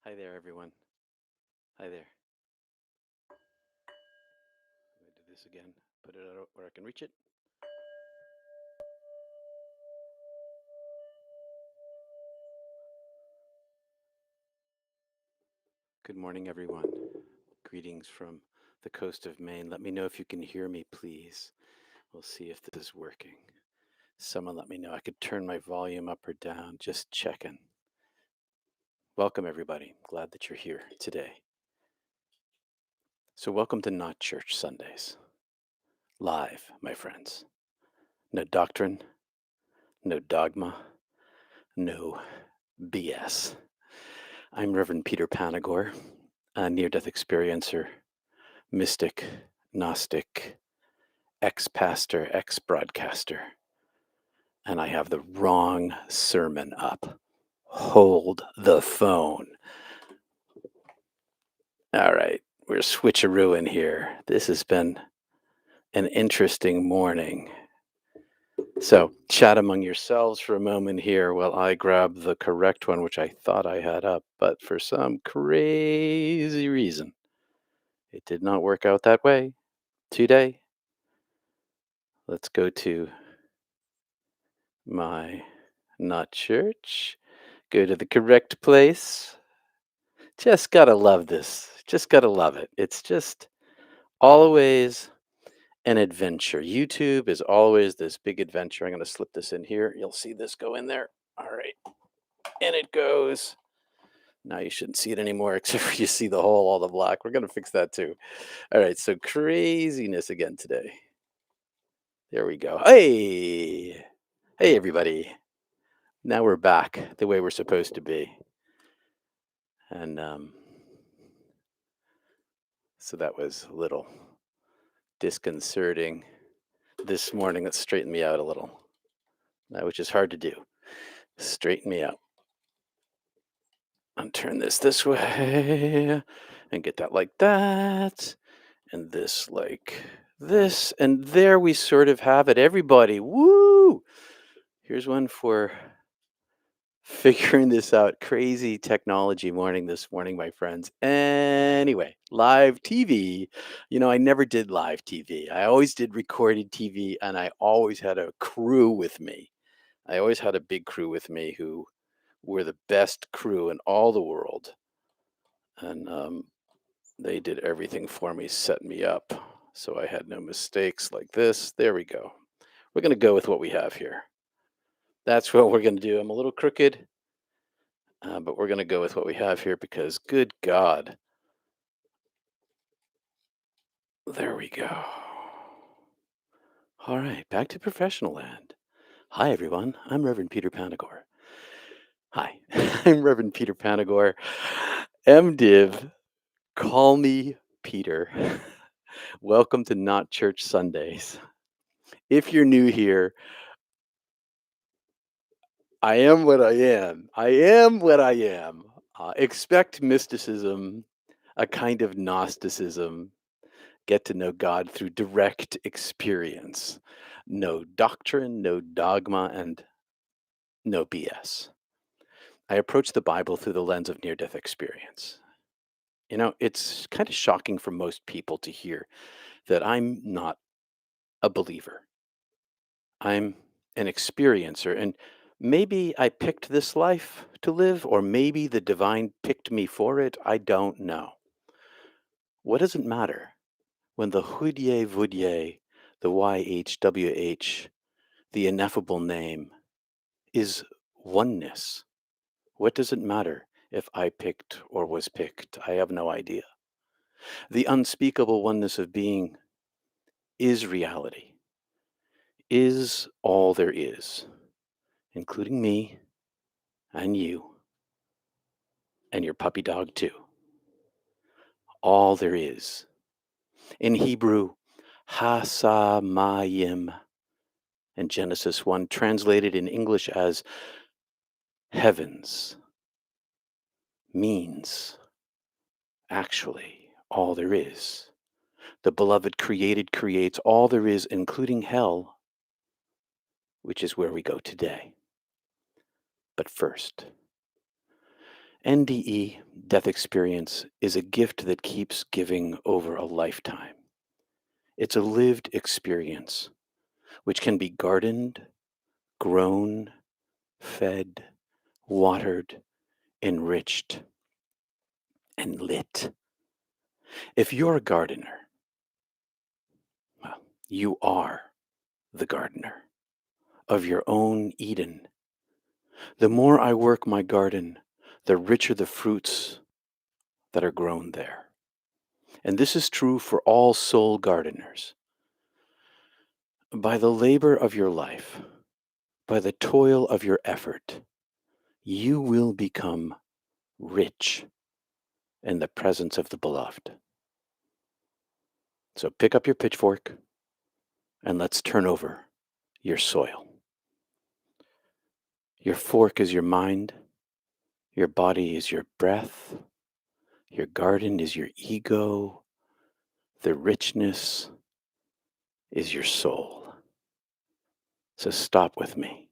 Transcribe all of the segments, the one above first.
Hi there, everyone. Hi there. I'm going to do this again. Put it out where I can reach it. Good morning, everyone. Greetings from the coast of Maine. Let me know if you can hear me, please. We'll see if this is working. Someone let me know. I could turn my volume up or down. Just checking. Welcome, everybody. Glad that you're here today. So, welcome to Not Church Sundays. Live, my friends. No doctrine, no dogma, no BS. I'm Reverend Peter Panagore, a near-death experiencer, mystic, Gnostic, ex-pastor, ex-broadcaster, and I have the wrong sermon up. Hold the phone. All right, we're switcherooing here. This has been an interesting morning. So, chat among yourselves for a moment here while I grab the correct one, which I thought I had up, but for some crazy reason, it did not work out that way today. Let's go to my not church. Go to the correct place. Just gotta love this. Just gotta love it. It's just always an adventure. YouTube is always this big adventure. I'm gonna slip this in here. You'll see this go in there. All right. And it goes. Now you shouldn't see it anymore, except for you see the hole, all the black. We're gonna fix that too. All right, so craziness again today. There we go. Hey, hey everybody. Now we're back the way we're supposed to be. And so that was a little disconcerting this morning. Let's straighten me out a little, which is hard to do. Straighten me out. And turn this way and get that like that. And this like this. And there we sort of have it. Everybody, woo! Here's one for figuring this out. Crazy technology morning this morning, my friends. Anyway, live TV. I never did live TV. I always did recorded TV, and I always had a crew with me. I always had a big crew with me who were the best crew in all the world. And they did everything for me, set me up. So I had no mistakes like this. There we go. We're going to go with what we have here. That's what we're going to do. I'm a little crooked. But we're going to go with what we have here because, good God. There we go. All right, back to professional land. Hi, everyone. I'm Reverend Peter Panagore. Hi, I'm Reverend Peter Panagore. MDiv, call me Peter. Welcome to Not Church Sundays. If you're new here, I am what I am. I am what I am. Expect mysticism, a kind of Gnosticism. Get to know God through direct experience. No doctrine, no dogma, and no BS. I approach the Bible through the lens of near death experience. It's kind of shocking for most people to hear that I'm not a believer. I'm an experiencer. And maybe I picked this life to live, or maybe the divine picked me for it. I don't know. What does it matter when the Hudye Vudye, the YHWH, the ineffable name, is oneness? What does it matter if I picked or was picked? I have no idea. The unspeakable oneness of being is reality, is all there is, including me and you and your puppy dog, too. All there is. In Hebrew, Hasamayim, in Genesis 1, translated in English as heavens, means actually all there is. The beloved created creates all there is, including hell, which is where we go today. But first, NDE, death experience, is a gift that keeps giving over a lifetime. It's a lived experience which can be gardened, grown, fed, watered, enriched, and lit. If you're a gardener, well, you are the gardener of your own Eden. The more I work my garden, the richer the fruits that are grown there. And this is true for all soul gardeners. By the labor of your life, by the toil of your effort, you will become rich in the presence of the beloved. So pick up your pitchfork and let's turn over your soil. Your fork is your mind, your body is your breath, your garden is your ego, the richness is your soul. So stop with me.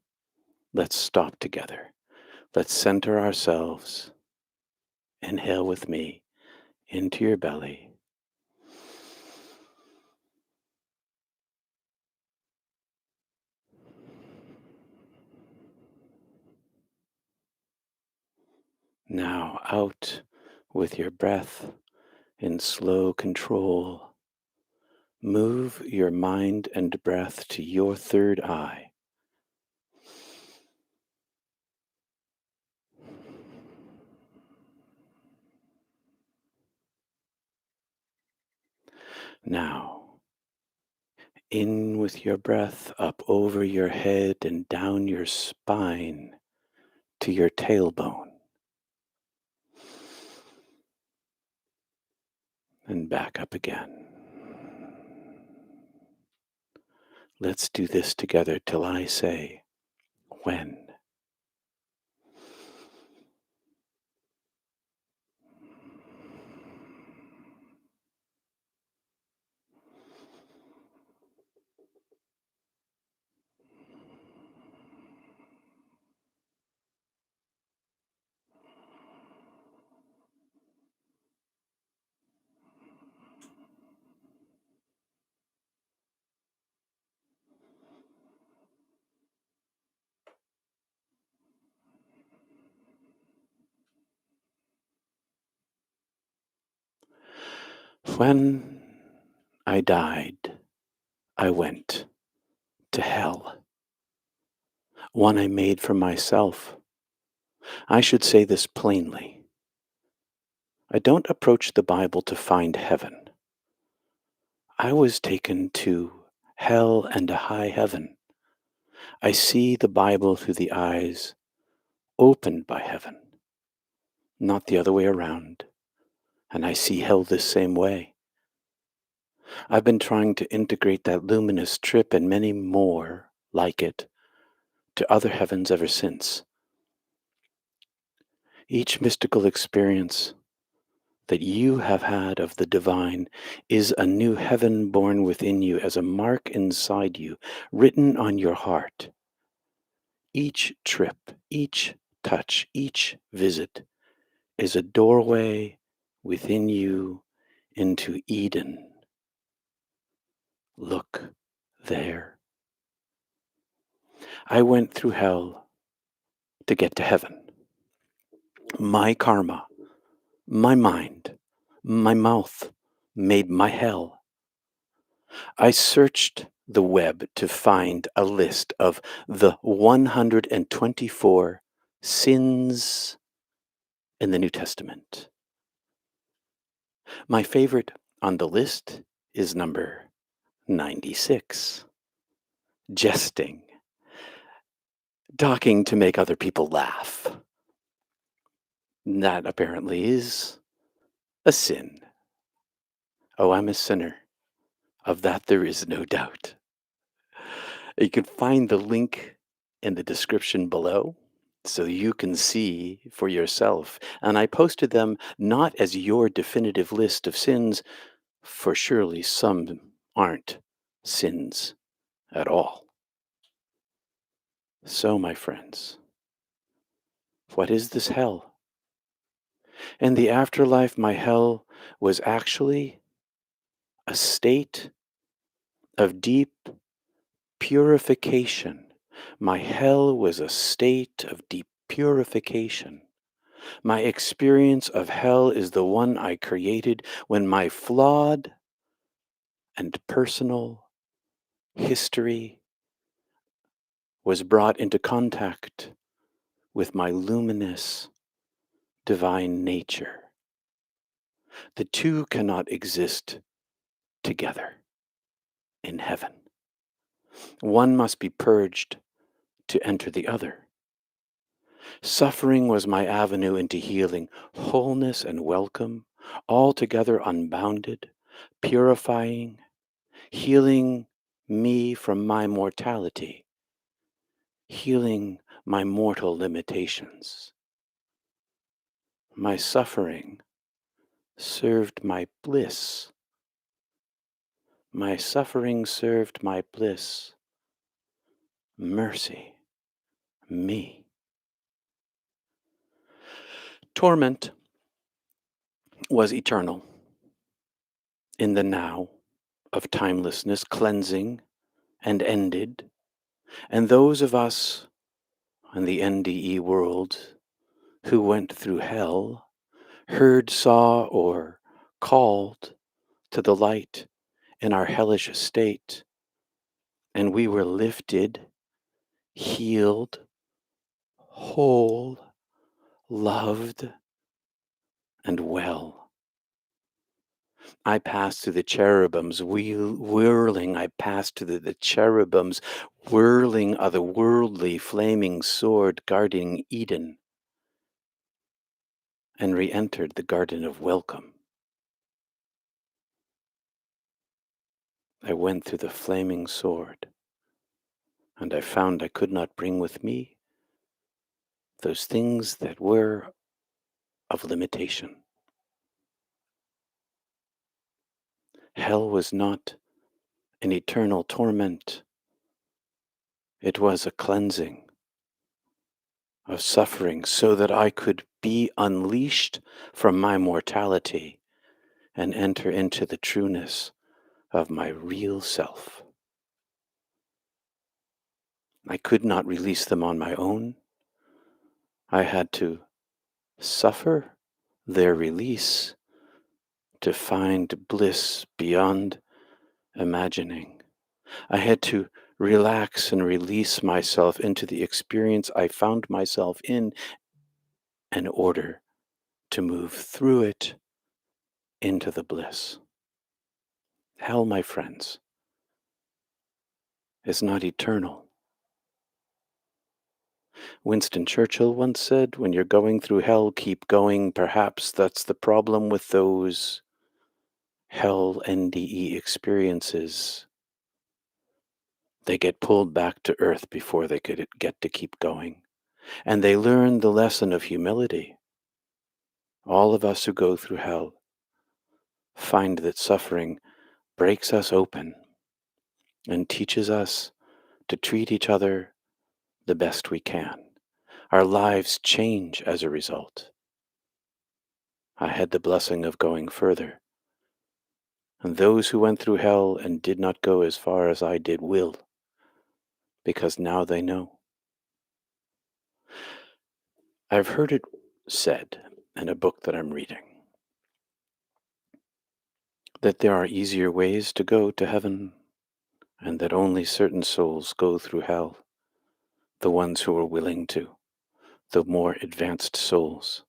Let's stop together. Let's center ourselves. Inhale with me into your belly. Now out with your breath in slow control. Move your mind and breath to your third eye. Now, in with your breath up over your head and down your spine to your tailbone. And back up again. Let's do this together till I say, when. When I died, I went to hell, one I made for myself. I should say this plainly. I don't approach the Bible to find heaven. I was taken to hell and a high heaven. I see the Bible through the eyes opened by heaven, not the other way around. And I see hell this same way. I've been trying to integrate that luminous trip and many more like it to other heavens ever since. Each mystical experience that you have had of the divine is a new heaven born within you as a mark inside you, written on your heart. Each trip, each touch, each visit is a doorway within you into Eden. Look there. I went through hell to get to heaven. My karma, my mind, my mouth made my hell. I searched the web to find a list of the 124 sins in the New Testament. My favorite on the list is number 96. Jesting. Talking to make other people laugh. That apparently is a sin. Oh, I'm a sinner. Of that there is no doubt. You can find the link in the description below so you can see for yourself. And I posted them not as your definitive list of sins, for surely some aren't sins at all. So, my friends, what is this hell? In the afterlife, my hell was actually a state of deep purification. My hell was a state of deep purification. My experience of hell is the one I created when my flawed and personal history was brought into contact with my luminous divine nature. The two cannot exist together in heaven. One must be purged to enter the other. Suffering was my avenue into healing, wholeness and welcome, altogether unbounded, purifying, healing me from my mortality, healing my mortal limitations. My suffering served my bliss. My suffering served my bliss. Mercy, me. Torment was eternal in the now of timelessness, cleansing and ended. And those of us in the NDE world who went through hell heard, saw, or called to the light in our hellish state, and we were lifted, healed, whole, loved, and well. I passed through the cherubims whirling. I passed through the cherubims whirling otherworldly flaming sword guarding Eden, and re-entered the garden of welcome. I went through the flaming sword, and I found I could not bring with me those things that were of limitation. Hell was not an eternal torment. It was a cleansing of suffering so that I could be unleashed from my mortality and enter into the trueness of my real self. I could not release them on my own. I had to suffer their release to find bliss beyond imagining. I had to relax and release myself into the experience I found myself in order to move through it into the bliss. Hell, my friends, is not eternal. Winston Churchill once said, when you're going through hell, keep going. Perhaps that's the problem with those hell NDE experiences. They get pulled back to earth before they could get to keep going. And they learn the lesson of humility. All of us who go through hell find that suffering breaks us open and teaches us to treat each other the best we can. Our lives change as a result. I had the blessing of going further. And those who went through hell and did not go as far as I did will, because now they know. I've heard it said in a book that I'm reading that there are easier ways to go to heaven and that only certain souls go through hell, the ones who are willing to, the more advanced souls.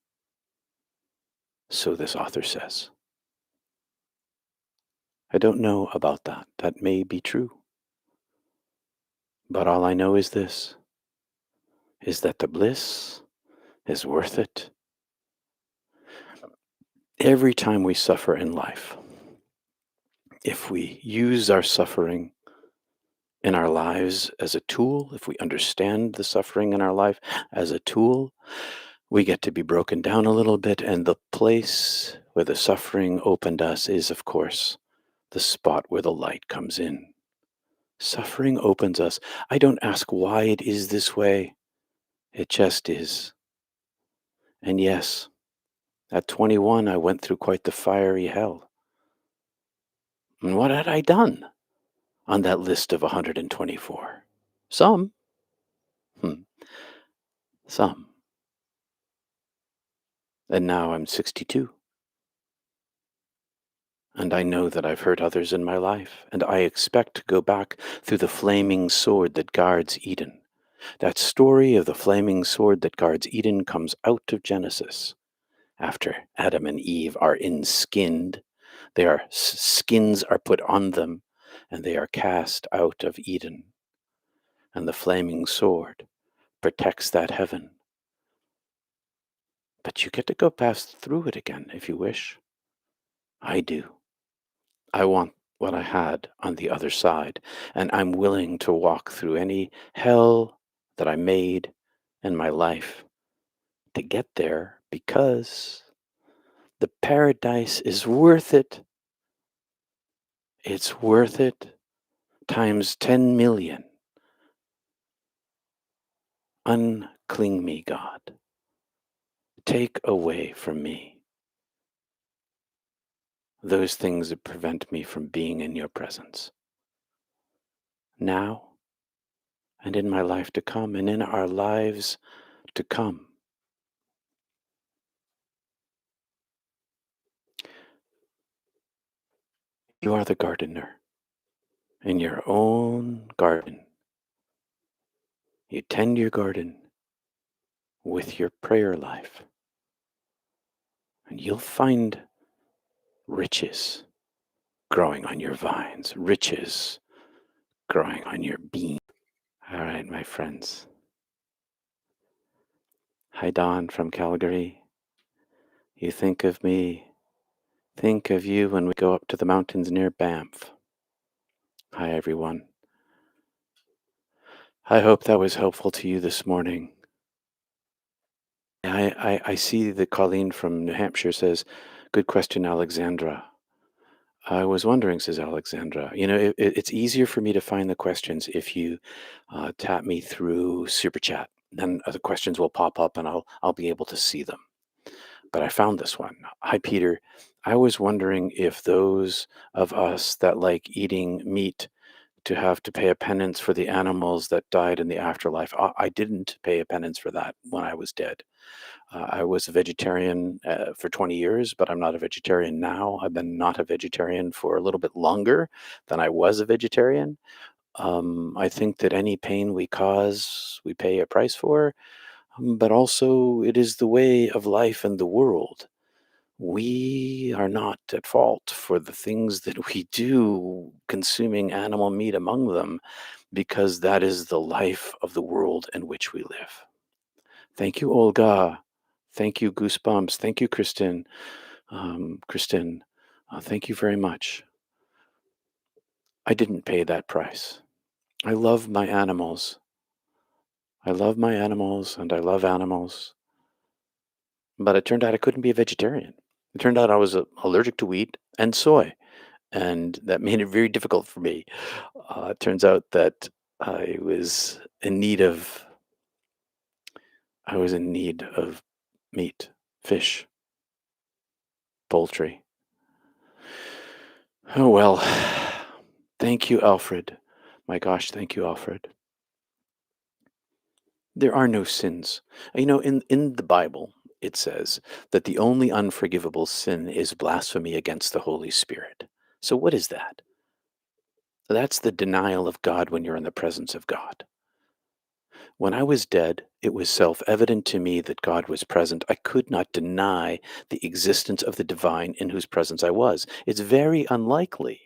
So this author says. I don't know about that. That may be true. But all I know is this, is that the bliss is worth it. Every time we suffer in life, if we use our suffering in our lives as a tool, if we understand the suffering in our life as a tool, we get to be broken down a little bit. And the place where the suffering opened us is, of course, the spot where the light comes in. Suffering opens us. I don't ask why it is this way. It just is. And yes, At 21, I went through quite the fiery hell. And what had I done on that list of 124? Some. Hmm, some. And now I'm 62. And I know that I've hurt others in my life, and I expect to go back through the flaming sword that guards Eden. That story of the flaming sword that guards Eden comes out of Genesis. After Adam and Eve are in-skinned, skins are put on them, and they are cast out of Eden. And the flaming sword protects that heaven. But you get to go past through it again if you wish. I do. I want what I had on the other side, and I'm willing to walk through any hell that I made in my life to get there because the paradise is worth it. It's worth it times 10 million. Uncling me, God. Take away from me those things that prevent me from being in your presence. Now and in my life to come and in our lives to come. You are the gardener in your own garden. You tend your garden with your prayer life, and you'll find riches growing on your vines, riches growing on your bean. All right, my friends. Hi, Don from Calgary. You think of me, think of you when we go up to the mountains near Banff. Hi, everyone. I hope that was helpful to you this morning. I see that Colleen from New Hampshire says, good question, Alexandra. I was wondering, says Alexandra, it's easier for me to find the questions if you tap me through Super Chat. Then the questions will pop up and I'll be able to see them. But I found this one. Hi, Peter. I was wondering if those of us that like eating meat to have to pay a penance for the animals that died in the afterlife. I didn't pay a penance for that when I was dead. I was a vegetarian for 20 years, but I'm not a vegetarian now. I've been not a vegetarian for a little bit longer than I was a vegetarian. I think that any pain we cause, we pay a price for, but also it is the way of life and the world. We are not at fault for the things that we do, consuming animal meat among them, because that is the life of the world in which we live. Thank you, Olga. Thank you, Goosebumps. Thank you, Kristen. Kristen, thank you very much. I didn't pay that price. I love my animals. I love my animals and I love animals. But it turned out I couldn't be a vegetarian. It turned out I was allergic to wheat and soy, and that made it very difficult for me. It turns out that I was in need of I was in need of meat, fish, poultry. Oh well. Thank you, Alfred. My gosh, thank you, Alfred. There are no sins. In the Bible, it says that the only unforgivable sin is blasphemy against the Holy Spirit. So what is that? That's the denial of God when you're in the presence of God. When I was dead, it was self-evident to me that God was present. I could not deny the existence of the divine in whose presence I was. It's very unlikely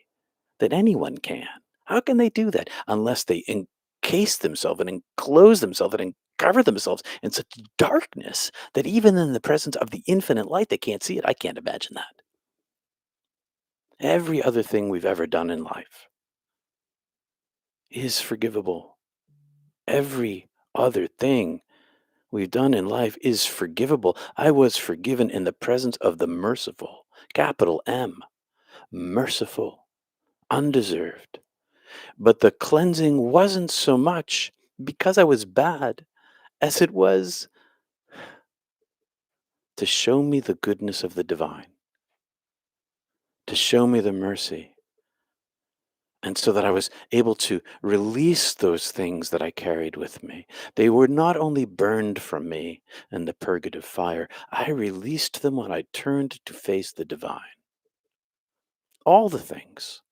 that anyone can. How can they do that unless they encase themselves and enclose themselves and cover themselves in such darkness that even in the presence of the infinite light, they can't see it? I can't imagine that. Every other thing we've ever done in life is forgivable. Every other thing we've done in life is forgivable. I was forgiven in the presence of the merciful, capital M, merciful, undeserved. But the cleansing wasn't so much because I was bad as it was to show me the goodness of the divine, to show me the mercy, and so that I was able to release those things that I carried with me. They were not only burned from me in the purgative fire, I released them when I turned to face the divine. All the things,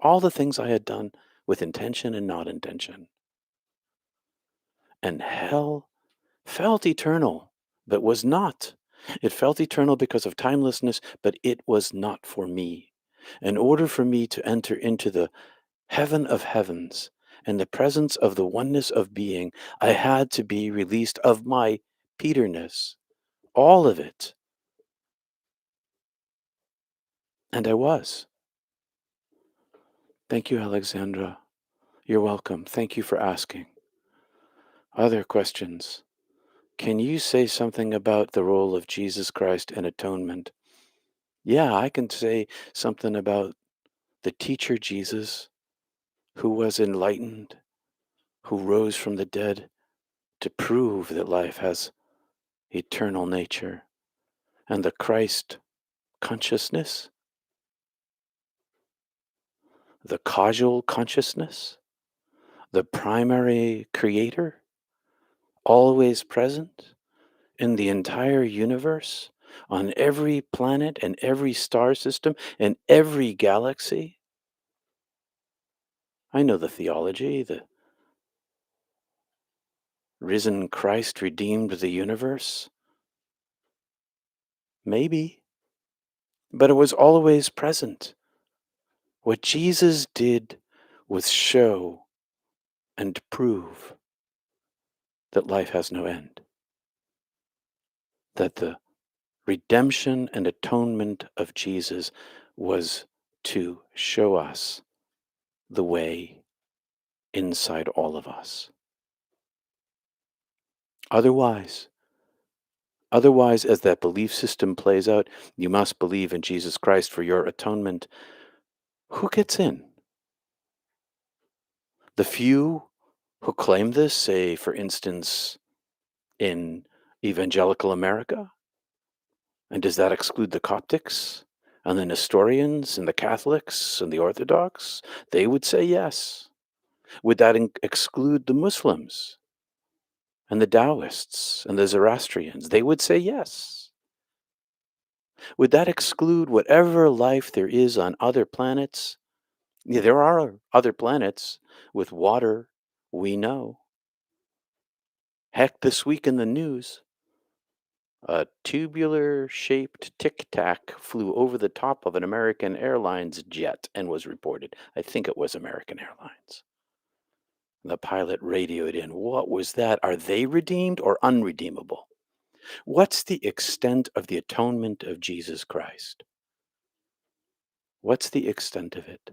all the things I had done with intention and not intention. And hell felt eternal, but was not. It felt eternal because of timelessness, but it was not for me. In order for me to enter into the heaven of heavens and the presence of the oneness of being, I had to be released of my Peterness, all of it. And I was. Thank you, Alexandra. You're welcome. Thank you for asking. Other questions? Can you say something about the role of Jesus Christ in atonement? Yeah, I can say something about the teacher Jesus, who was enlightened, who rose from the dead to prove that life has eternal nature, and the Christ consciousness, the causal consciousness, the primary creator, always present in the entire universe, on every planet and every star system and every galaxy. I know the theology. The risen Christ redeemed the universe. Maybe, but it was always present. What Jesus did was show and prove that life has no end, that the redemption and atonement of Jesus was to show us the way inside all of us. Otherwise, as that belief system plays out, you must believe in Jesus Christ for your atonement. Who gets in? The few who claim this, say, for instance, in evangelical America? And does that exclude the Coptics and the Nestorians and the Catholics and the Orthodox? They would say yes. Would that exclude the Muslims and the Taoists and the Zoroastrians? They would say yes. Would that exclude whatever life there is on other planets? Yeah, there are other planets with water, we know. Heck, this week in the news, a tubular shaped tic tac flew over the top of an American Airlines jet and was reported. I think it was American Airlines. The pilot radioed in. What was that? Are they redeemed or unredeemable? What's the extent of the atonement of Jesus Christ? What's the extent of it?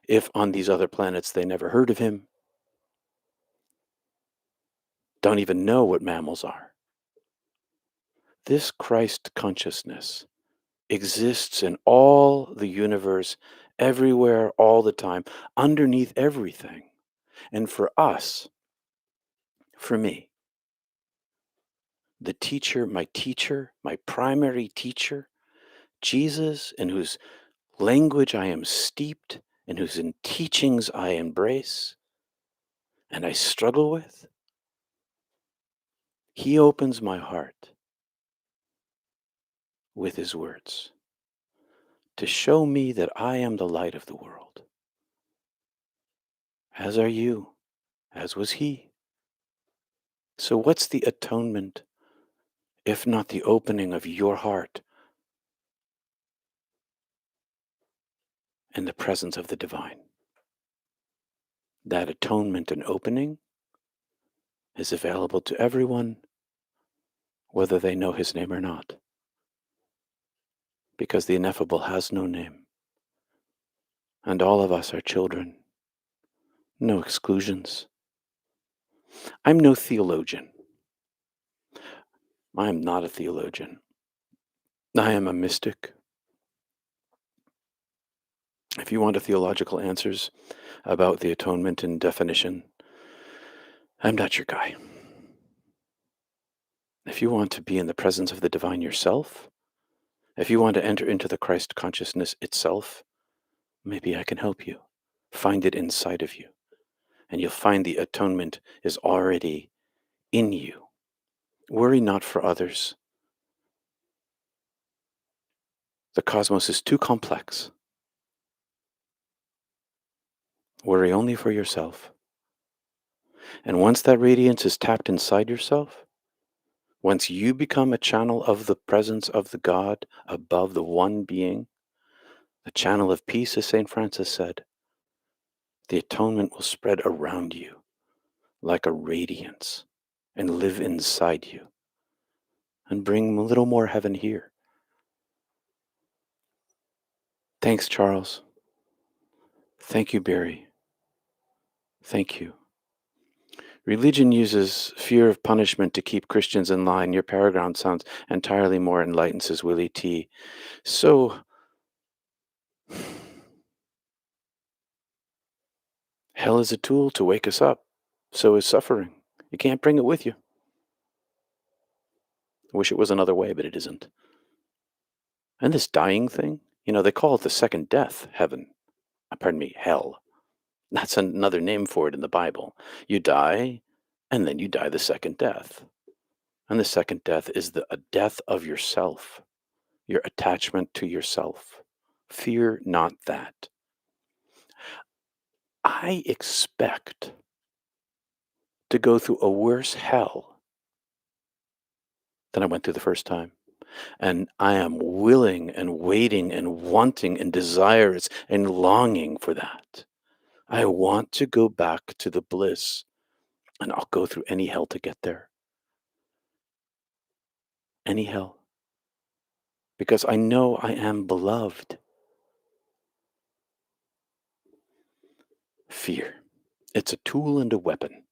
If on these other planets they never heard of him, don't even know what mammals are. This Christ consciousness exists in all the universe, everywhere, all the time, underneath everything. And for us, for me, the teacher, my primary teacher, Jesus, in whose language I am steeped, in whose teachings I embrace and I struggle with, he opens my heart with his words to show me that I am the light of the world. As are you, as was he. So, what's the atonement if not the opening of your heart in the presence of the divine? That atonement and opening is available to everyone, whether they know his name or not, because the ineffable has no name, and all of us are children, no exclusions. I'm no theologian. I am not a theologian. I am a mystic. If you want a theological answers about the atonement and definition, I'm not your guy. If you want to be in the presence of the divine yourself, if you want to enter into the Christ consciousness itself, maybe I can help you. Find it inside of you, and you'll find the atonement is already in you. Worry not for others. The cosmos is too complex. Worry only for yourself. And once that radiance is tapped inside yourself, once you become a channel of the presence of the God above the one being, the channel of peace, as St. Francis said, the atonement will spread around you like a radiance and live inside you and bring a little more heaven here. Thanks, Charles. Thank you, Barry. Thank you. Religion uses fear of punishment to keep Christians in line. Your paragraph sounds entirely more enlightened, says Willie T. So, hell is a tool to wake us up. So is suffering. You can't bring it with you. I wish it was another way, but it isn't. And this dying thing, they call it the second death, heaven. Pardon me, hell. That's another name for it in the Bible. You die, and then you die the second death. And the second death is a death of yourself, your attachment to yourself. Fear not that. I expect to go through a worse hell than I went through the first time. And I am willing and waiting and wanting and desirous and longing for that. I want to go back to the bliss, and I'll go through any hell to get there. Any hell. Because I know I am beloved. Fear. It's a tool and a weapon.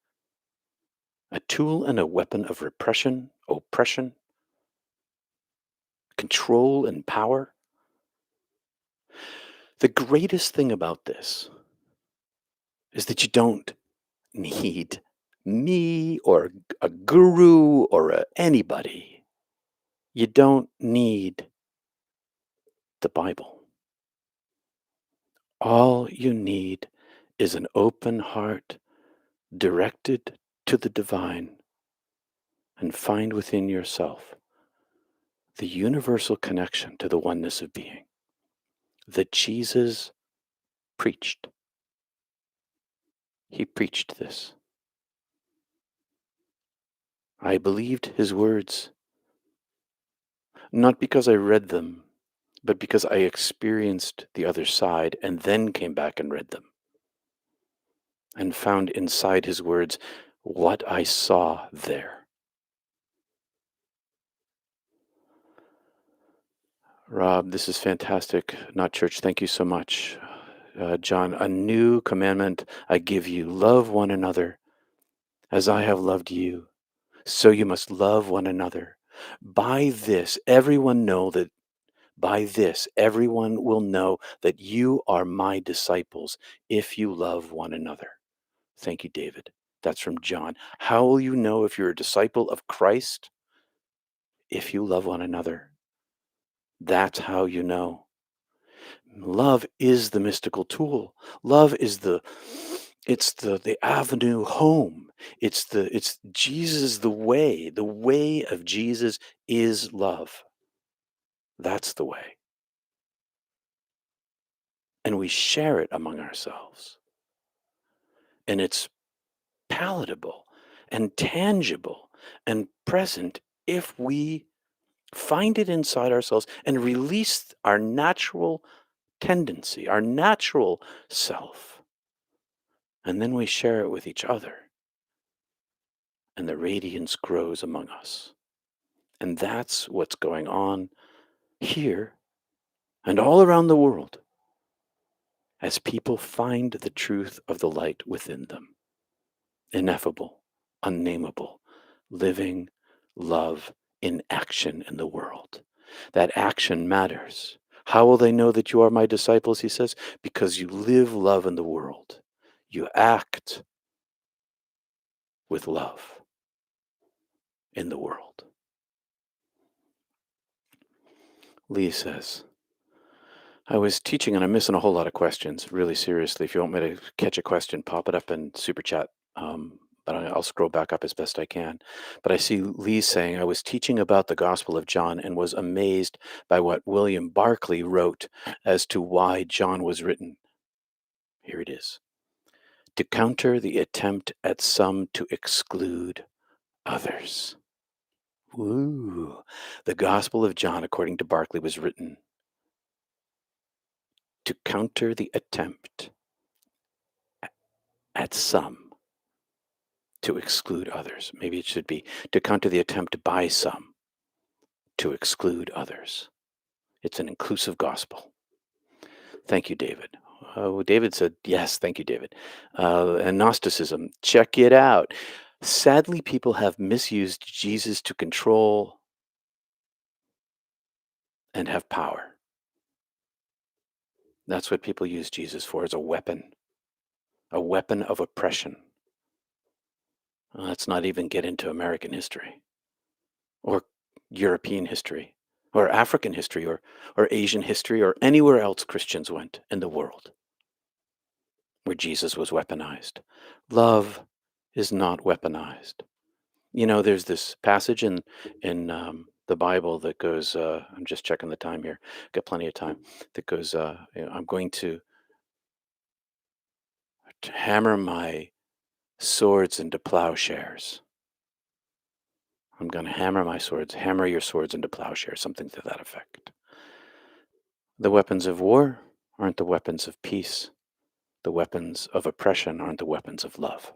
A tool and a weapon of repression, oppression, control, and power. The greatest thing about this is that you don't need me or a guru or anybody. You don't need the Bible. All you need is an open heart directed to the divine, and find within yourself the universal connection to the oneness of being that Jesus preached. He preached this. I believed his words, not because I read them, but because I experienced the other side and then came back and read them and found inside his words what I saw there. Rob, this is fantastic. Not church. Thank you so much. John, a new commandment I give you: love one another as I have loved you. So you must love one another. By this, everyone will know that you are my disciples if you love one another. Thank you, David. That's from John. How will you know if you're a disciple of Christ? If you love one another. That's how you know. Love is the mystical tool. Love is the avenue home. It's Jesus the way. The way of Jesus is love. That's the way. And we share it among ourselves. And it's palatable and tangible and present if we find it inside ourselves and release our natural tendency, our natural self. And then we share it with each other. And the radiance grows among us. And that's what's going on here and all around the world as people find the truth of the light within them. Ineffable, unnameable, living love in action in the world. That action matters. How will they know that you are my disciples, he says? Because you live love in the world. You act with love in the world. Lee says, I was teaching and I'm missing a whole lot of questions, really seriously. If you want me to catch a question, pop it up in super chat. But I'll scroll back up as best I can. But I see Lee saying, I was teaching about the Gospel of John and was amazed by what William Barclay wrote as to why John was written. Here it is. To counter the attempt at some to exclude others. Ooh. The Gospel of John, according to Barclay, was written to counter the attempt at some to exclude others. Maybe it should be to counter the attempt by some to exclude others. It's an inclusive gospel. Thank you, David. Oh, David said, yes, thank you, David. And Gnosticism, check it out. Sadly, people have misused Jesus to control and have power. That's what people use Jesus for, as a weapon of oppression. Let's not even get into American history or European history or African history or Asian history or anywhere else Christians went in the world where Jesus was weaponized. Love is not weaponized. You know, there's this passage in the Bible that goes, I'm just checking the time here, got plenty of time, that goes, I'm going to hammer my swords into plowshares. I'm going to hammer your swords into plowshares, something to that effect. The weapons of war aren't the weapons of peace. The weapons of oppression aren't the weapons of love.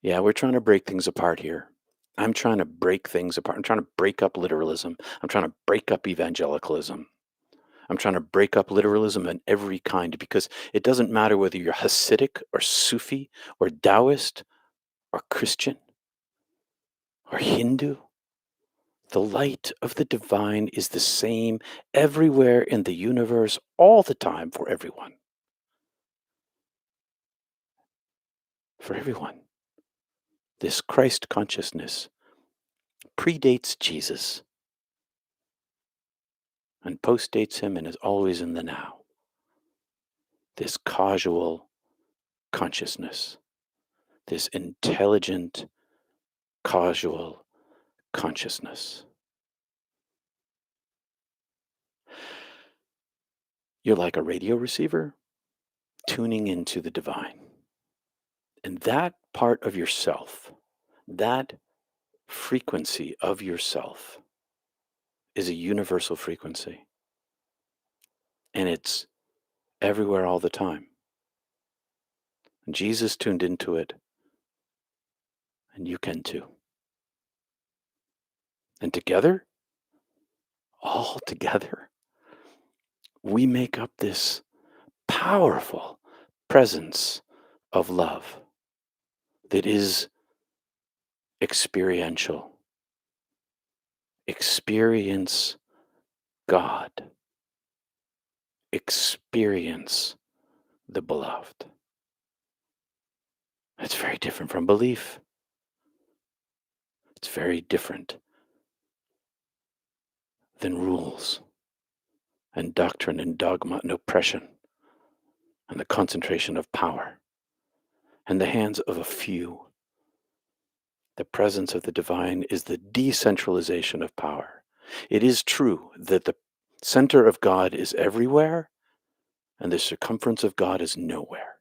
Yeah, we're trying to break things apart here. I'm trying to break things apart. I'm trying to break up literalism. I'm trying to break up evangelicalism. I'm trying to break up literalism in every kind, because it doesn't matter whether you're Hasidic or Sufi or Taoist or Christian or Hindu. The light of the divine is the same everywhere in the universe, all the time, for everyone. For everyone. This Christ consciousness predates Jesus and postdates him and is always in the now. This causal consciousness, this intelligent causal consciousness. You're like a radio receiver tuning into the divine. And that part of yourself, that frequency of yourself, is a universal frequency. And it's everywhere all the time. And Jesus tuned into it, and you can too. And together, all together, we make up this powerful presence of love that is experiential. Experience God. Experience the beloved. It's very different from belief. It's very different than rules and doctrine and dogma and oppression and the concentration of power in the hands of a few. The presence of the divine is the decentralization of power. It is true that the center of God is everywhere and the circumference of God is nowhere.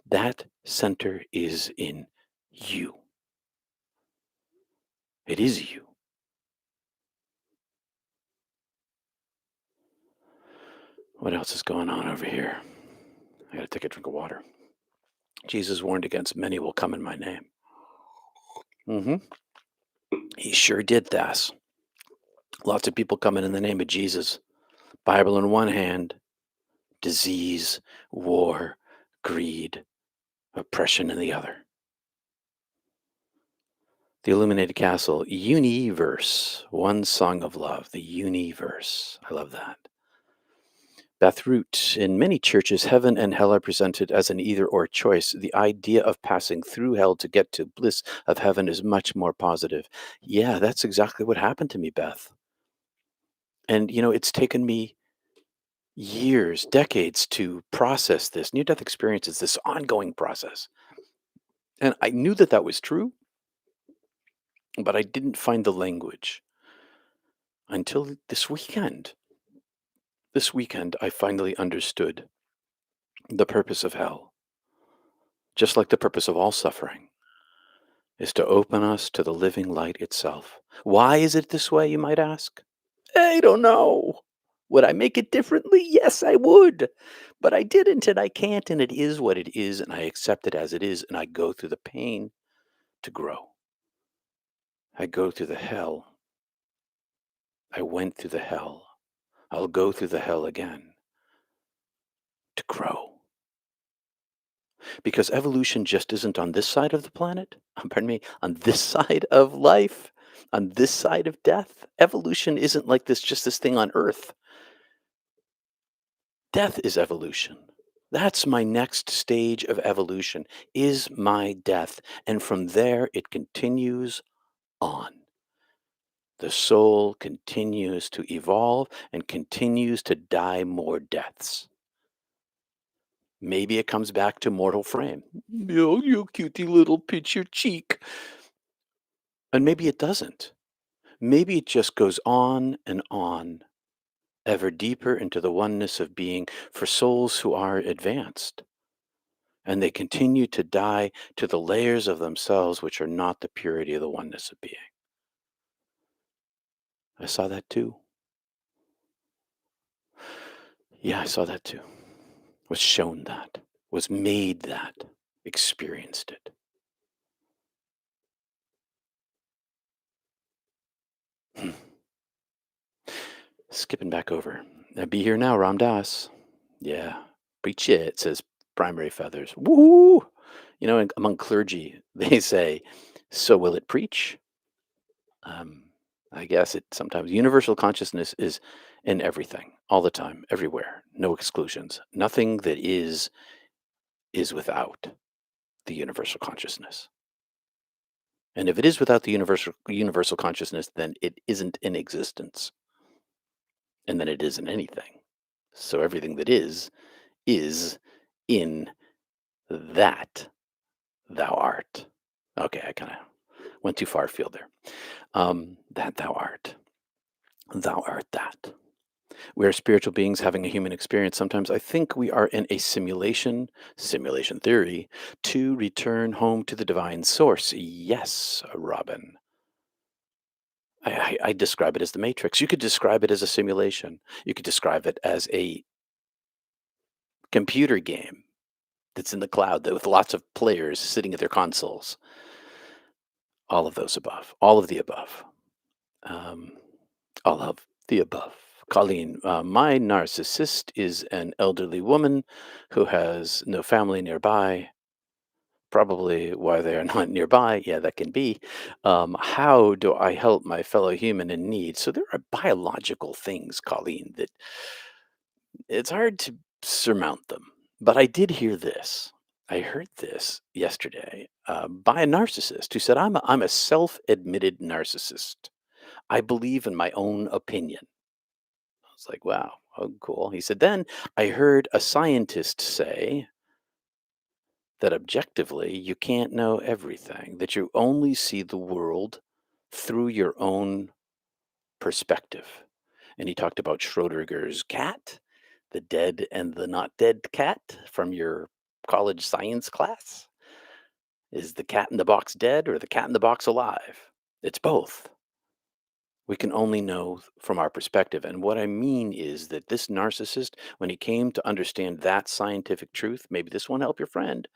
That center is in you. It is you. What else is going on over here? I gotta take a drink of water. Jesus warned against many will come in my name. He sure did that. Lots of people coming in the name of Jesus. Bible in one hand, disease, war, greed, oppression in the other. The Illuminated Castle, Universe, one song of love, the Universe. I love that. Beth Root, in many churches, heaven and hell are presented as an either or choice. The idea of passing through hell to get to bliss of heaven is much more positive. Yeah, that's exactly what happened to me, Beth. And, it's taken me years, decades to process this. Near death experience is this ongoing process. And I knew that that was true, but I didn't find the language until this weekend. This weekend, I finally understood the purpose of hell, just like the purpose of all suffering, is to open us to the living light itself. Why is it this way, you might ask? I don't know. Would I make it differently? Yes, I would. But I didn't and I can't, and it is what it is, and I accept it as it is, and I go through the pain to grow. I go through the hell. I went through the hell. I'll go through the hell again to grow. Because evolution just isn't on this side of the planet. Pardon me, on this side of life, on this side of death. Evolution isn't like this, just this thing on Earth. Death is evolution. That's my next stage of evolution, is my death. And from there, it continues on. The soul continues to evolve and continues to die more deaths. Maybe it comes back to mortal frame. Oh, you cutie little pinch your cheek. And maybe it doesn't. Maybe it just goes on, ever deeper into the oneness of being for souls who are advanced. And they continue to die to the layers of themselves which are not the purity of the oneness of being. I saw that too. Yeah, I saw that too. Was shown that, was made that, experienced it. Hmm. Skipping back over. Be here now, Ram Dass. Yeah. Preach it, says Primary Feathers. Woo! Among clergy, they say, so will it preach? Um, I guess it sometimes universal consciousness is in everything, all the time, everywhere, no exclusions. Nothing that is without the universal consciousness. And if it is without the universal consciousness, then it isn't in existence. And then it isn't anything. So everything that is in that thou art. Okay, I kind of went too far afield there. That thou art that. We are spiritual beings having a human experience. Sometimes I think we are in a simulation theory, to return home to the divine source. Yes, Robin. I describe it as the matrix. You could describe it as a simulation. You could describe it as a computer game that's in the cloud with lots of players sitting at their consoles. All of those above. All of the above. Um, all of the above. Colleen, my narcissist is an elderly woman who has no family nearby. Probably why they are not nearby. Yeah, that can be. How do I help my fellow human in need? So there are biological things, Colleen, that it's hard to surmount them. But I did hear this. I heard this yesterday by a narcissist who said, I'm a self admitted narcissist. I believe in my own opinion. I was like, wow, oh, cool. He said, then I heard a scientist say that objectively you can't know everything, that you only see the world through your own perspective. And he talked about Schrodinger's cat, the dead and the not dead cat from your college science class. Is the cat in the box dead or the cat in the box alive? It's both. We can only know from our perspective. And what I mean is that this narcissist, when he came to understand that scientific truth, maybe this won't help your friend,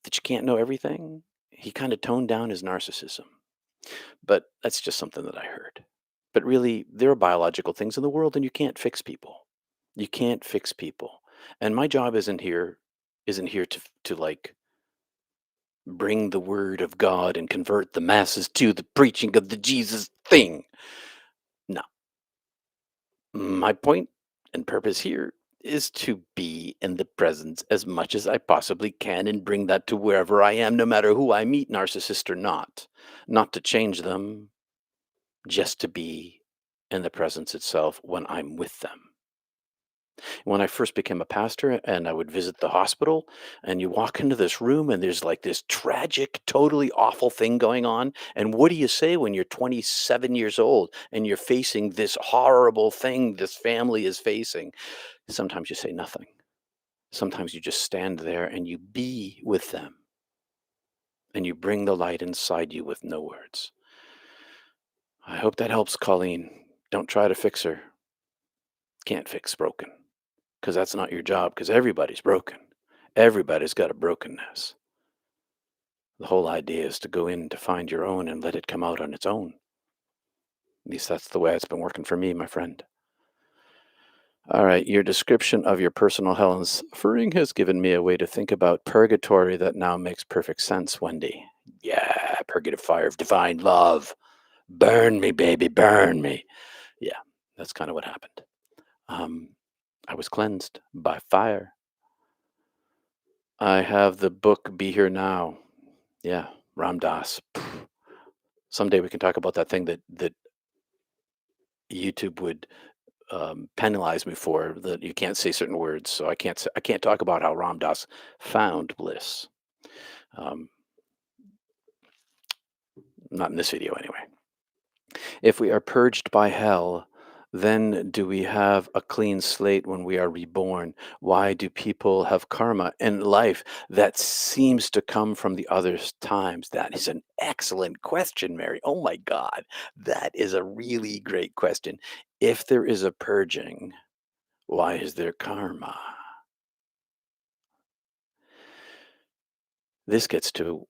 that you can't know everything, he kind of toned down his narcissism. But that's just something that I heard. But really, there are biological things in the world, and you can't fix people. You can't fix people. And my job isn't here to like bring the word of God and convert the masses to the preaching of the Jesus thing. No. My point and purpose here is to be in the presence as much as I possibly can and bring that to wherever I am, no matter who I meet, narcissist or not. Not to change them, just to be in the presence itself when I'm with them. When I first became a pastor and I would visit the hospital, and you walk into this room and there's like this tragic, totally awful thing going on. And what do you say when you're 27 years old and you're facing this horrible thing this family is facing? Sometimes you say nothing. Sometimes you just stand there and you be with them and you bring the light inside you with no words. I hope that helps, Colleen. Don't try to fix her. Can't fix broken, because that's not your job, because everybody's broken. Everybody's got a brokenness. The whole idea is to go in to find your own and let it come out on its own. At least that's the way it's been working for me, my friend. All right, your description of your personal hell and suffering has given me a way to think about purgatory that now makes perfect sense, Wendy. Yeah, purgative fire of divine love. Burn me, baby, burn me. Yeah, that's kind of what happened. Um, I was cleansed by fire. I have the book Be Here Now. Yeah, Ram Dass. Someday we can talk about that thing that YouTube would penalize me for, that you can't say certain words. So I can't talk about how Ram Dass found bliss. Um, not in this video anyway. If we are purged by hell, then do we have a clean slate when we are reborn? Why do people have karma in life that seems to come from the other times? That is an excellent question, Mary. Oh my God. That is a really great question. If there is a purging, why is there karma? This gets to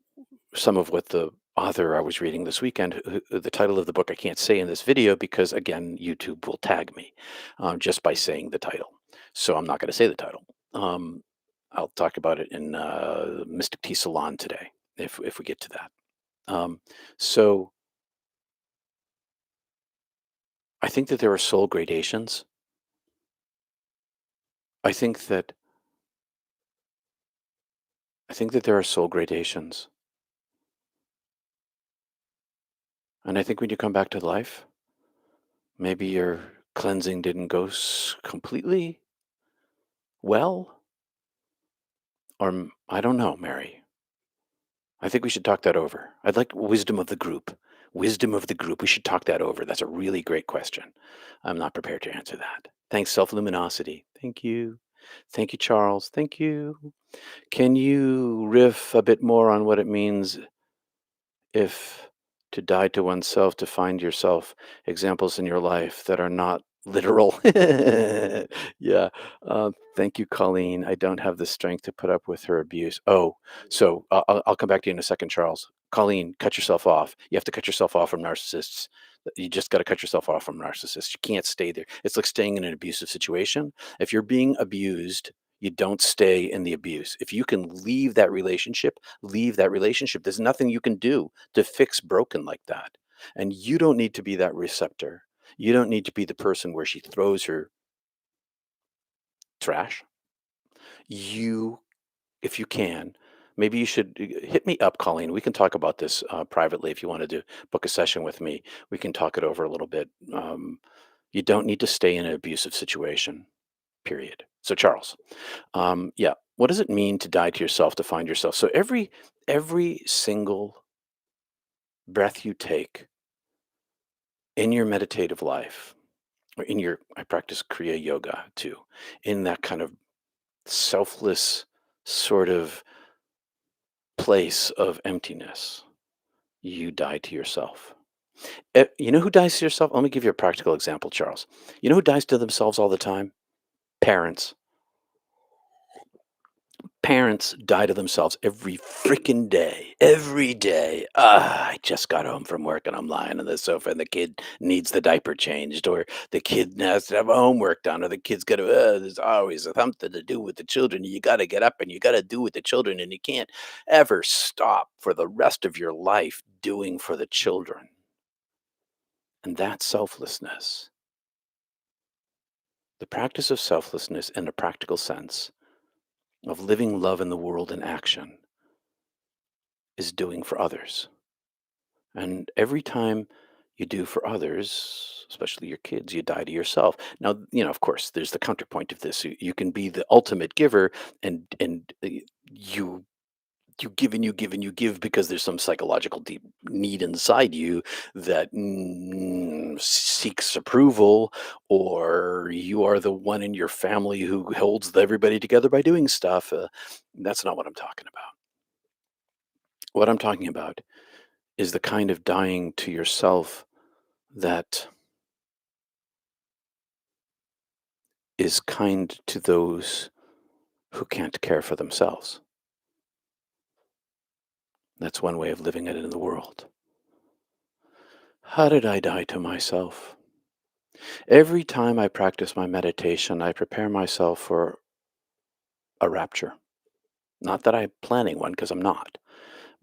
some of what the author I was reading this weekend, the title of the book I can't say in this video because, again, YouTube will tag me just by saying the title. So I'm not going to say the title. Um, I'll talk about it in Mystic Tea Salon today, if we get to that. Um, so I think that there are soul gradations. I think that there are soul gradations, and I think when you come back to life, maybe your cleansing didn't go completely well, or I don't know, Mary. I think we should talk that over. I'd like wisdom of the group. Wisdom of the group. We should talk that over. That's a really great question. I'm not prepared to answer that. Thanks, self luminosity. Thank you. Thank you, Charles. Thank you. Can you riff a bit more on what it means if to die to oneself to find yourself? Examples in your life that are not literal. Yeah. Thank you, Colleen. I don't have the strength to put up with her abuse. Oh, so I'll come back to you in a second, Charles. Colleen, cut yourself off. You have to cut yourself off from narcissists. You just got to cut yourself off from narcissists. You can't stay there. It's like staying in an abusive situation. If you're being abused, you don't stay in the abuse. If you can leave that relationship, leave that relationship. There's nothing you can do to fix broken like that. And you don't need to be that receptor. You don't need to be the person where she throws her trash. You, if you can, maybe you should hit me up, Colleen. We can talk about this privately if you want to book a session with me. We can talk it over a little bit. You don't need to stay in an abusive situation, period. So, Charles, yeah, what does it mean to die to yourself to find yourself? So every single breath you take in your meditative life, or in your, I practice Kriya Yoga too, in that kind of selfless sort of place of emptiness, you die to yourself. You know who dies to yourself? Let me give you a practical example, Charles. You know who dies to themselves all the time? Parents. Parents die to themselves every freaking day. Every day. Ah, I just got home from work and I'm lying on the sofa and the kid needs the diaper changed, or the kid has to have homework done, or the kid's got to, there's always something to do with the children. You got to get up and you got to do with the children, and you can't ever stop for the rest of your life doing for the children. And that's selflessness. The practice of selflessness in a practical sense, of living love in the world in action, is doing for others. And every time you do for others, else, especially your kids. You die to yourself. Now, of course, there's the counterpoint of this. You can be the ultimate giver, and you you give and you give and you give because there's some psychological deep need inside you that seeks approval, or you are the one in your family who holds everybody together by doing stuff. That's not what I'm talking about. What I'm talking about is the kind of dying to yourself that is kind to those who can't care for themselves. That's one way of living it in the world. How did I die to myself? Every time I practice my meditation, I prepare myself for a rapture. Not that I'm planning one, because I'm not,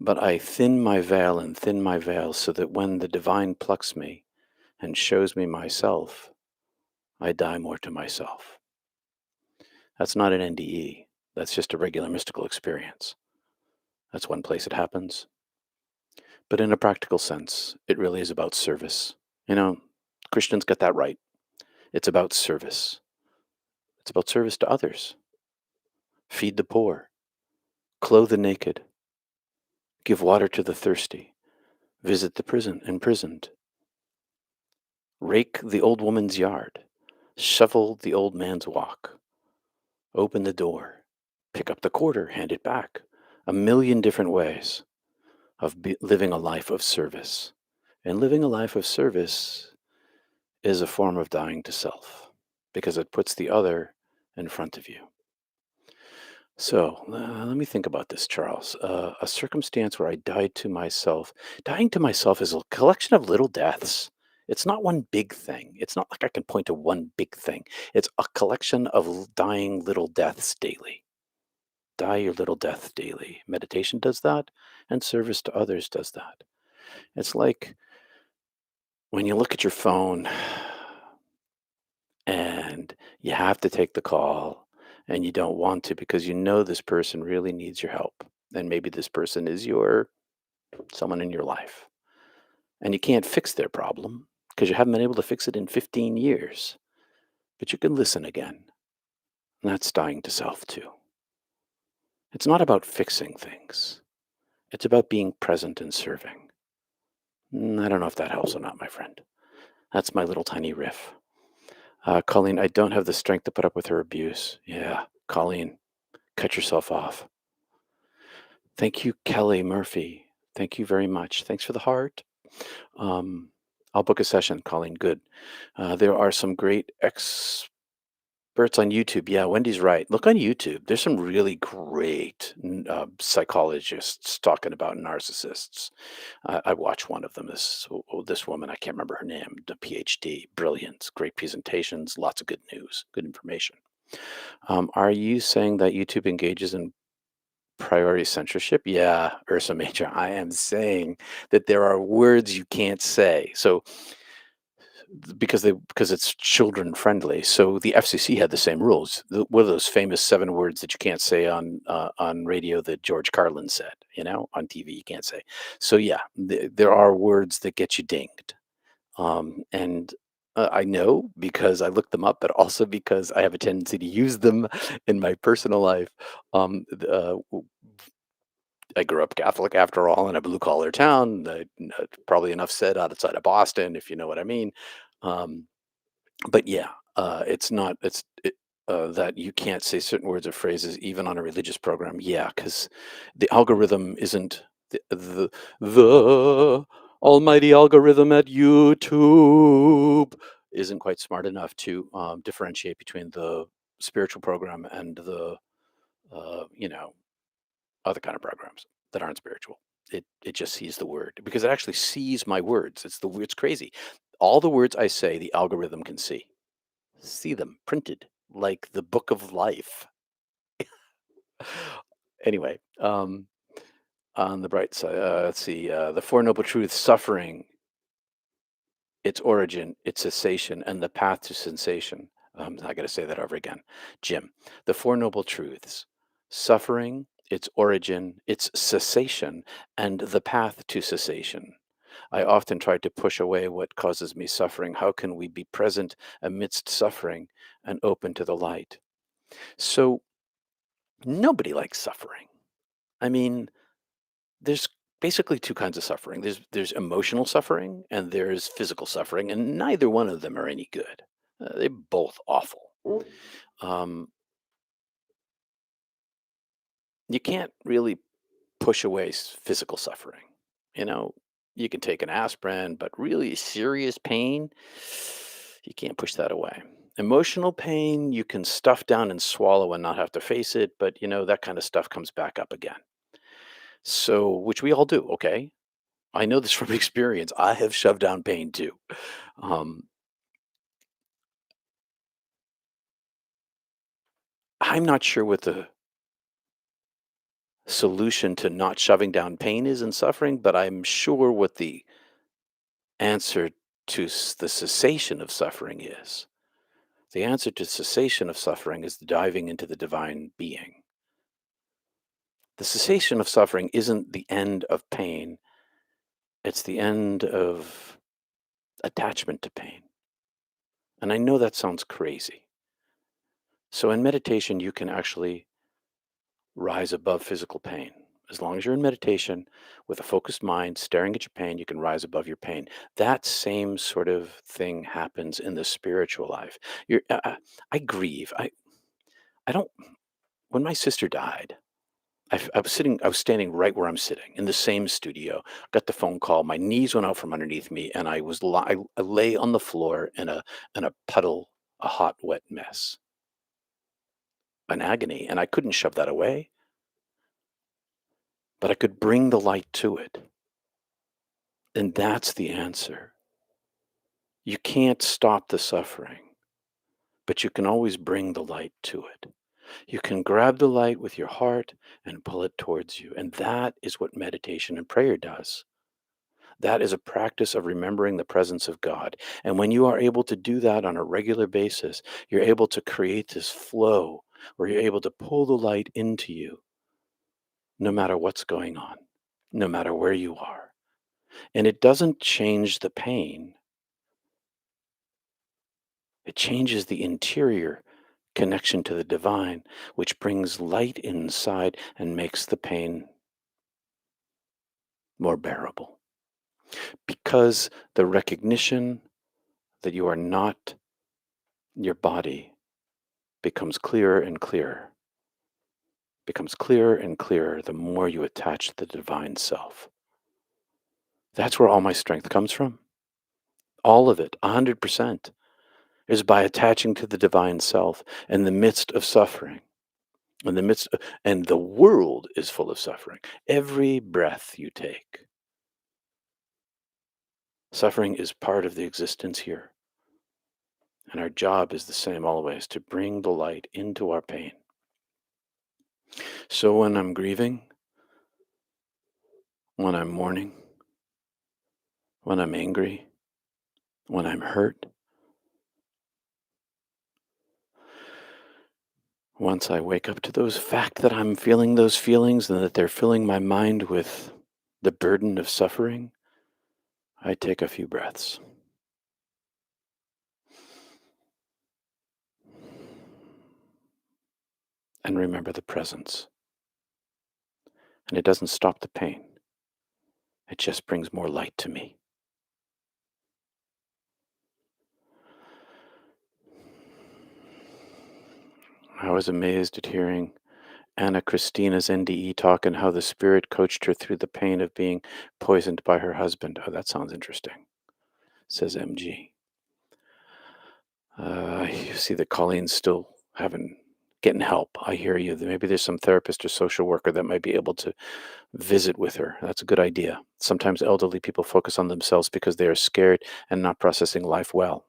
but I thin my veil and thin my veil so that when the divine plucks me and shows me myself, I die more to myself. That's not an NDE. That's just a regular mystical experience. That's one place it happens. But in a practical sense, it really is about service. You know, Christians get that right. It's about service. It's about service to others. Feed the poor, clothe the naked, give water to the thirsty, visit the imprisoned, rake the old woman's yard, shovel the old man's walk, open the door, pick up the quarter, hand it back. A million different ways of living a life of service. And living a life of service is a form of dying to self because it puts the other in front of you. So let me think about this, Charles. A circumstance where I died to myself. Dying to myself is a collection of little deaths. It's not one big thing. It's not like I can point to one big thing. It's a collection of dying little deaths daily. Die your little death daily. Meditation does that, and service to others does that. It's like when you look at your phone and you have to take the call and you don't want to because you know this person really needs your help. And maybe this person is someone in your life. And you can't fix their problem because you haven't been able to fix it in 15 years. But you can listen again. And that's dying to self too. It's not about fixing things. It's about being present and serving. I don't know if that helps or not, my friend. That's my little tiny riff. Colleen, I don't have the strength to put up with her abuse. Yeah, Colleen, cut yourself off. Thank you, Kelly Murphy. Thank you very much. Thanks for the heart. Um, I'll book a session, Colleen. Good. There are some great experts on YouTube. Yeah, Wendy's right. Look on YouTube. There's some really great psychologists talking about narcissists. I watched one of them. This woman, I can't remember her name, the PhD, brilliant, great presentations, lots of good news, good information. Are you saying that YouTube engages in priority censorship? Yeah, Ursa Major. I am saying that there are words you can't say. So because it's children friendly. So the FCC had the same rules. What are those famous 7 words that you can't say on radio that George Carlin said? On TV you can't say. So yeah, there are words that get you dinged. And I know because I looked them up, but also because I have a tendency to use them in my personal life. I grew up Catholic after all in a blue collar town. Probably enough said outside of Boston, if you know what I mean. Um, but yeah, it's not. That you can't say certain words or phrases even on a religious program. Yeah, because the algorithm isn't the almighty algorithm at YouTube isn't quite smart enough to differentiate between the spiritual program and the uh, you know other kind of programs that aren't spiritual. It just sees the word because it actually sees my words. It's crazy. All the words I say, the algorithm can see them printed like the book of life. Anyway, on the bright side, let's see. The Four Noble Truths: suffering, its origin, its cessation, and the path to sensation. I got to say that over again. Jim, the Four Noble Truths: suffering, its origin, its cessation, and the path to cessation. I often try to push away what causes me suffering. How can we be present amidst suffering and open to the light? So, nobody likes suffering. I mean, there's basically two kinds of suffering. There's emotional suffering and there's physical suffering, and neither one of them are any good. They're both awful. Um, you can't really push away physical suffering. You know, you can take an aspirin, but really serious pain, you can't push that away. Emotional pain, you can stuff down and swallow and not have to face it, but that kind of stuff comes back up again. So, which we all do, okay? I know this from experience. I have shoved down pain too. Um, I'm not sure what the solution to not shoving down pain is and suffering, but I'm sure what the answer to the cessation of suffering is. The answer to cessation of suffering is diving into the divine being. The cessation of suffering isn't the end of pain, it's the end of attachment to pain. And I know that sounds crazy. So in meditation, you can actually rise above physical pain. As long as you're in meditation with a focused mind, staring at your pain, you can rise above your pain. That same sort of thing happens in the spiritual life. I grieve. I don't. When my sister died, I was standing right where I'm sitting in the same studio. Got the phone call. My knees went out from underneath me, and I lay on the floor in a puddle, a hot, wet mess, an agony, and I couldn't shove that away, but I could bring the light to it. And that's the answer. You can't stop the suffering, but you can always bring the light to it. You can grab the light with your heart and pull it towards you. And that is what meditation and prayer does. That is a practice of remembering the presence of God. And when you are able to do that on a regular basis, you're able to create this flow where you're able to pull the light into you no matter what's going on, no matter where you are. And it doesn't change the pain. It changes the interior connection to the divine, which brings light inside and makes the pain more bearable. Because the recognition that you are not your body becomes clearer and clearer, becomes clearer and clearer the more you attach to the divine self. That's where all my strength comes from. All of it, 100%, is by attaching to the divine self in the midst of suffering. In the midst of, and the world is full of suffering. Every breath you take, suffering is part of the existence here. And our job is the same always, to bring the light into our pain. So when I'm grieving, when I'm mourning, when I'm angry, when I'm hurt, once I wake up to those fact that I'm feeling those feelings and that they're filling my mind with the burden of suffering, I take a few breaths. And remember the presence. And it doesn't stop the pain. It just brings more light to me. I was amazed at hearing Anna Christina's NDE talk and how the spirit coached her through the pain of being poisoned by her husband. Oh, that sounds interesting, says MG. You see that Colleen's still having getting help. I hear you. Maybe there's some therapist or social worker that might be able to visit with her. That's a good idea. Sometimes elderly people focus on themselves because they are scared and not processing life well.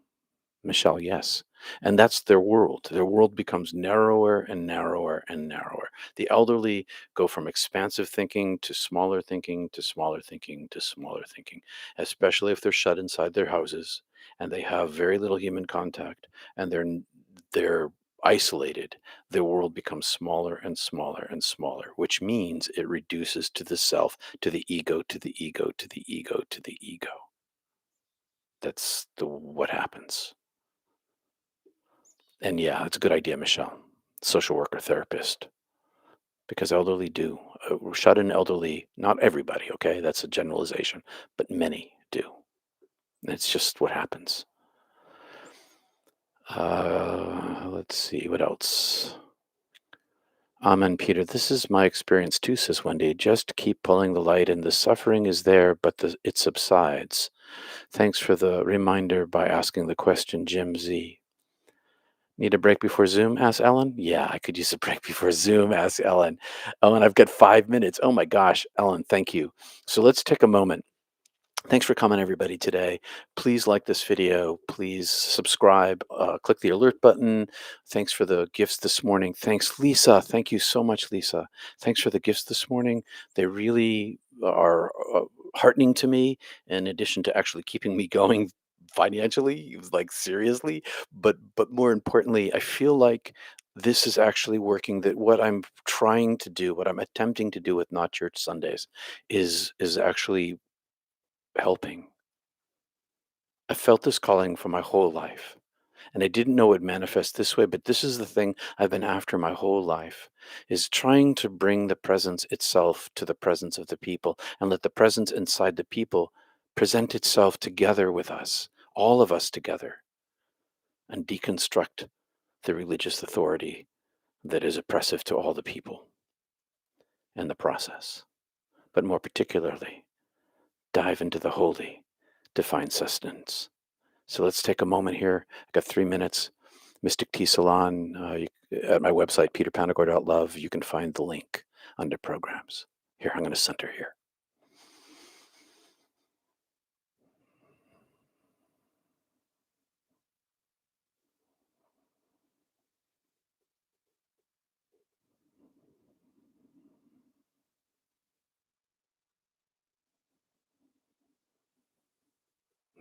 Michelle, yes. And that's their world. Their world becomes narrower and narrower and narrower. The elderly go from expansive thinking to smaller thinking to smaller thinking to smaller thinking, especially if they're shut inside their houses and they have very little human contact and they're isolated, the world becomes smaller and smaller and smaller, which means it reduces to the self, to the ego, to the ego, to the ego, to the ego. That's what happens. And yeah, it's a good idea, Michelle. Social worker, therapist, because elderly do. Shut in elderly, not everybody, okay? That's a generalization, but many do. It's just what happens. Let's see, what else? Amen, Peter. This is my experience too, says Wendy. Just keep pulling the light, and the suffering is there, but it subsides. Thanks for the reminder by asking the question, Jim Z. Need a break before Zoom? Asked Ellen. Yeah, I could use a break before Zoom, asked Ellen. Oh, and I've got 5 minutes. Oh my gosh, Ellen, thank you. So let's take a moment. Thanks for coming, everybody, today. Please like this video. Please subscribe. Click the alert button. Thanks for the gifts this morning. Thanks, Lisa. Thank you so much, Lisa. Thanks for the gifts this morning. They really are heartening to me, in addition to actually keeping me going financially, like seriously. But more importantly, I feel like this is actually working. That what I'm trying to do, what I'm attempting to do with Not Church Sundays, is actually helping. I felt this calling for my whole life, and I didn't know it would manifest this way, but this is the thing I've been after my whole life, is trying to bring the presence itself to the presence of the people, and let the presence inside the people present itself together with us, all of us together, and deconstruct the religious authority that is oppressive to all the people in the process. But more particularly, dive into the holy to find sustenance. So let's take a moment here. I've got 3 minutes. Mystic Tea Salon, at my website, peterpanagore.love, you can find the link under programs. Here, I'm going to center here.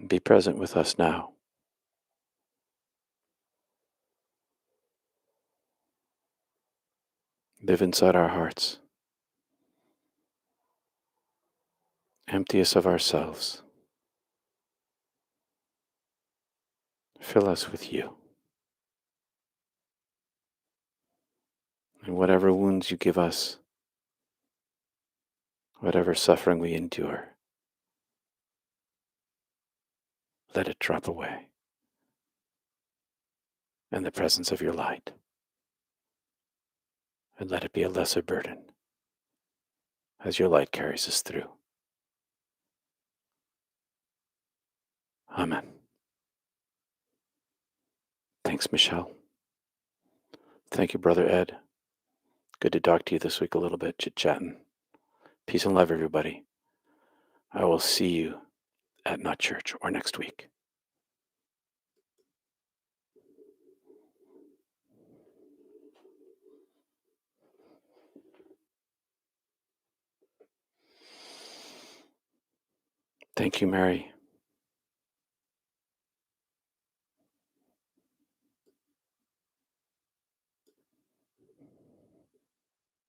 Be present with us now. Live inside our hearts. Empty us of ourselves. Fill us with you. And whatever wounds you give us, whatever suffering we endure, let it drop away in the presence of your light. And let it be a lesser burden as your light carries us through. Amen. Thanks, Michelle. Thank you, Brother Ed. Good to talk to you this week a little bit, chit-chatting. Peace and love, everybody. I will see you at Not Church or next week. Thank you, Mary.